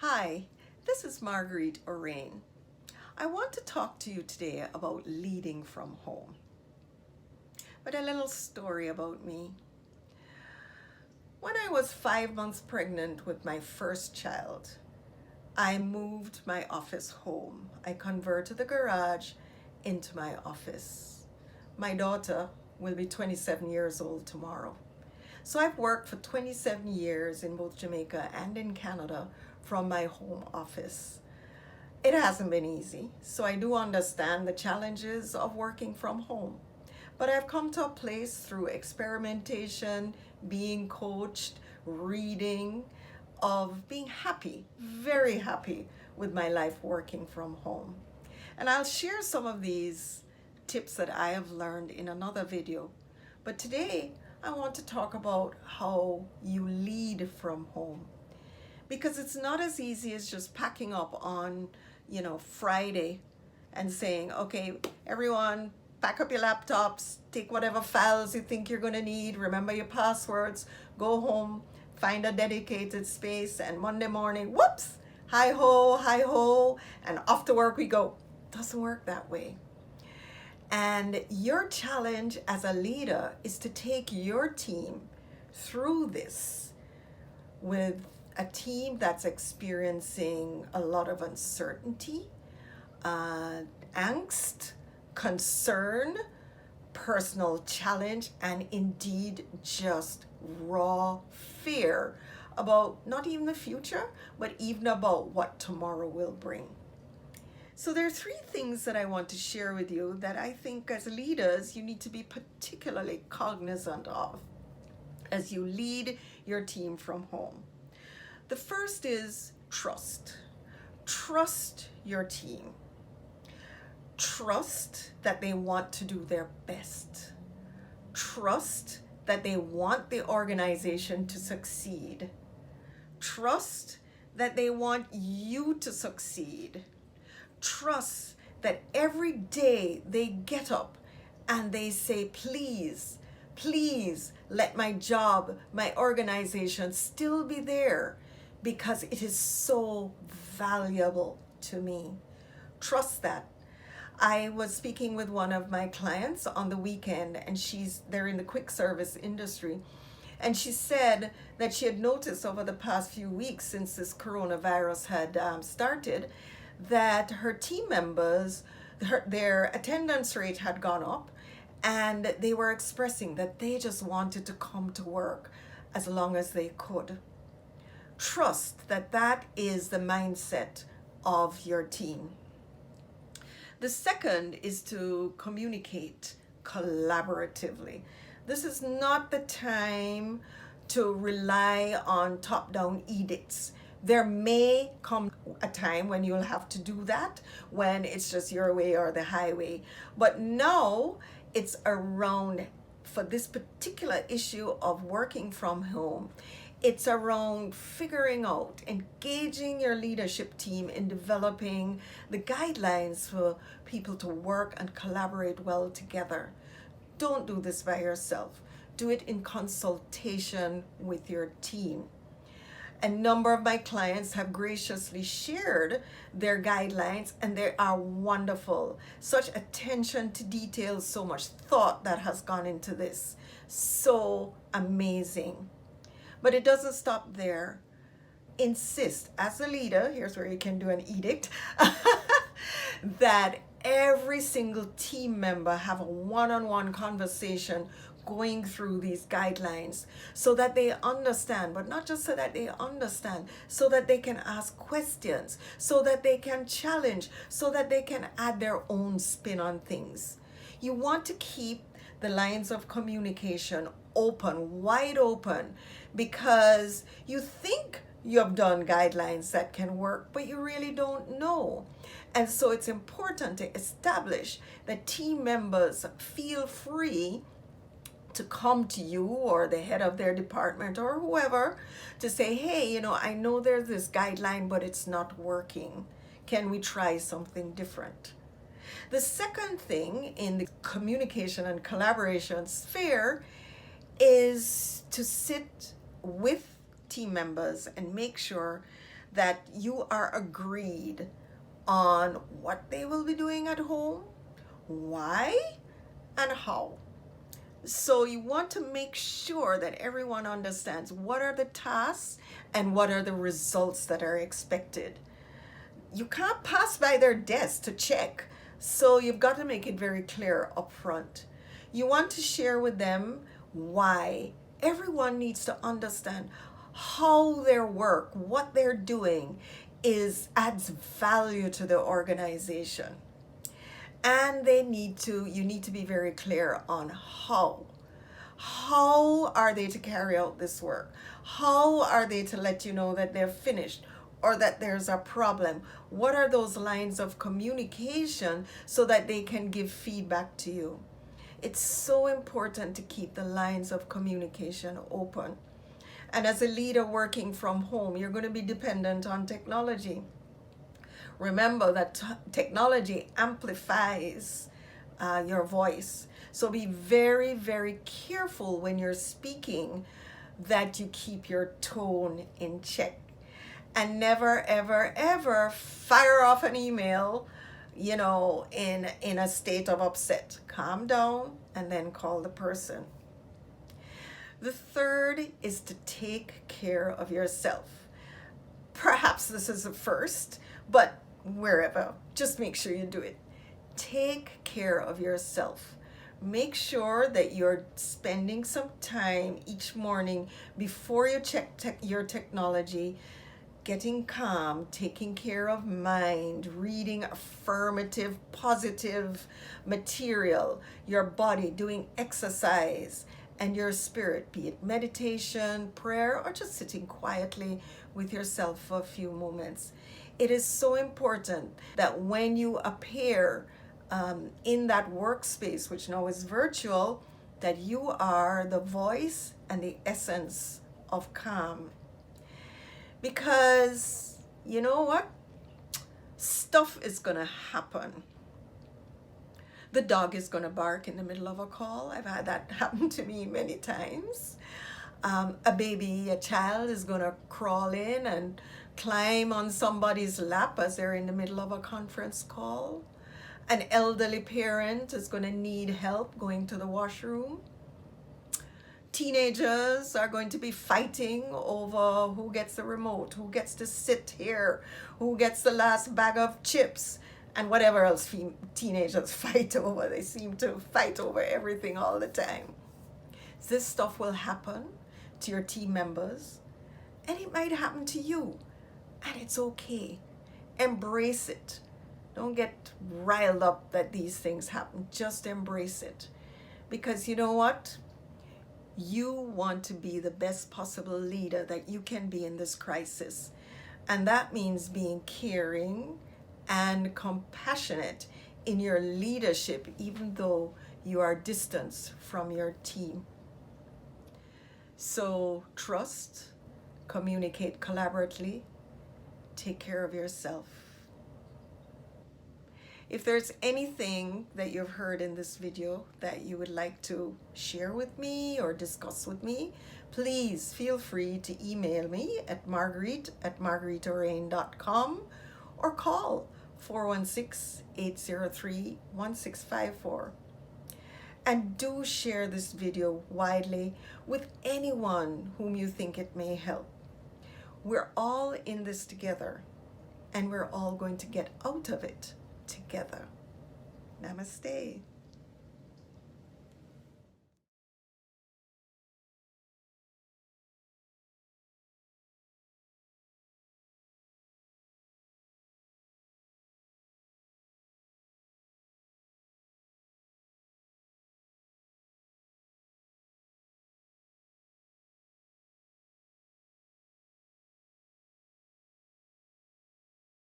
Hi, this is Marguerite Orain. I want to talk to you today about leading from home. But a little story about me. When I was 5 months pregnant with my first child, I moved my office home. I converted the garage into my office. My daughter will be 27 years old tomorrow. So I've worked for 27 years in both Jamaica and in Canada from my home office. It hasn't been easy, so I do understand the challenges of working from home. But I've come to a place through experimentation, being coached, reading, of being happy, very happy with my life working from home. And I'll share some of these tips that I have learned in another video. But today, I want to talk about how you lead from home, because it's not as easy as just packing up on, Friday and saying, okay, everyone, pack up your laptops, take whatever files you think you're going to need, remember your passwords, go home, find a dedicated space, and Monday morning, whoops, hi ho, and off to work we go. Doesn't work that way. And your challenge as a leader is to take your team through this with a team that's experiencing a lot of uncertainty, angst, concern, personal challenge, and indeed just raw fear about not even the future, but even about what tomorrow will bring. So there are three things that I want to share with you that I think as leaders you need to be particularly cognizant of as you lead your team from home. The first is trust. Trust your team. Trust that they want to do their best. Trust that they want the organization to succeed. Trust that they want you to succeed. Trust that every day they get up and they say, please, please let my job, my organization still be there because it is so valuable to me. Trust that. I was speaking with one of my clients on the weekend, and they're in the quick service industry. And she said that she had noticed over the past few weeks since this coronavirus had started, that her team members, their attendance rate had gone up, and they were expressing that they just wanted to come to work as long as they could. Trust that that is the mindset of your team. The second is to communicate collaboratively. This is not the time to rely on top-down edicts. There may come a time when you'll have to do that, when it's just your way or the highway. But now it's around, for this particular issue of working from home, it's around figuring out, engaging your leadership team in developing the guidelines for people to work and collaborate well together. Don't do this by yourself. Do it in consultation with your team. A number of my clients have graciously shared their guidelines, and they are wonderful. Such attention to detail, so much thought that has gone into this. So amazing. But it doesn't stop there. Insist, as a leader, here's where you can do an edict, that every single team member have a one-on-one conversation going through these guidelines so that they understand, but not just so that they understand, so that they can ask questions, so that they can challenge, so that they can add their own spin on things. You want to keep the lines of communication open, wide open, because you think you have done guidelines that can work, but you really don't know. And so it's important to establish that team members feel free to come to you or the head of their department or whoever to say, hey, I know there's this guideline, but it's not working. Can we try something different? The second thing in the communication and collaboration sphere is to sit with team members and make sure that you are agreed on what they will be doing at home, why, and how. So you want to make sure that everyone understands what are the tasks and what are the results that are expected. You can't pass by their desk to check, so you've got to make it very clear up front. You want to share with them why. Everyone needs to understand how their work, what they're doing, adds value to the organization. And you need to be very clear on how. How are they to carry out this work? How are they to let you know that they're finished or that there's a problem? What are those lines of communication so that they can give feedback to you? It's so important to keep the lines of communication open. And as a leader working from home, you're going to be dependent on technology. Remember that technology amplifies your voice. So be very, very careful when you're speaking that you keep your tone in check. And never, ever, ever fire off an email, in a state of upset. Calm down and then call the person. The third is to take care of yourself. Perhaps this is the first, but wherever, just make sure you do it. Take care of yourself. Make sure that you're spending some time each morning before you check your technology, getting calm, taking care of mind, reading affirmative, positive material, your body, doing exercise, and your spirit, be it meditation, prayer, or just sitting quietly with yourself for a few moments. It is so important that when you appear in that workspace, which now is virtual, that you are the voice and the essence of calm. Because you know what? Stuff is going to happen. The dog is going to bark in the middle of a call. I've had that happen to me many times. A child is going to crawl in and climb on somebody's lap as they're in the middle of a conference call. An elderly parent is going to need help going to the washroom. Teenagers are going to be fighting over who gets the remote, who gets to sit here, who gets the last bag of chips, and whatever else teenagers fight over. They seem to fight over everything all the time. This stuff will happen to your team members, and it might happen to you, and it's okay. Embrace it. Don't get riled up that these things happen. Just embrace it. Because you know what? You want to be the best possible leader that you can be in this crisis. And that means being caring and compassionate in your leadership, even though you are distant from your team. So trust, communicate collaboratively, take care of yourself. If there's anything that you've heard in this video that you would like to share with me or discuss with me, please feel free to email me at marguerite@margueriteorain.com or call 416-803-1654. And do share this video widely with anyone whom you think it may help. We're all in this together, and we're all going to get out of it together. Namaste.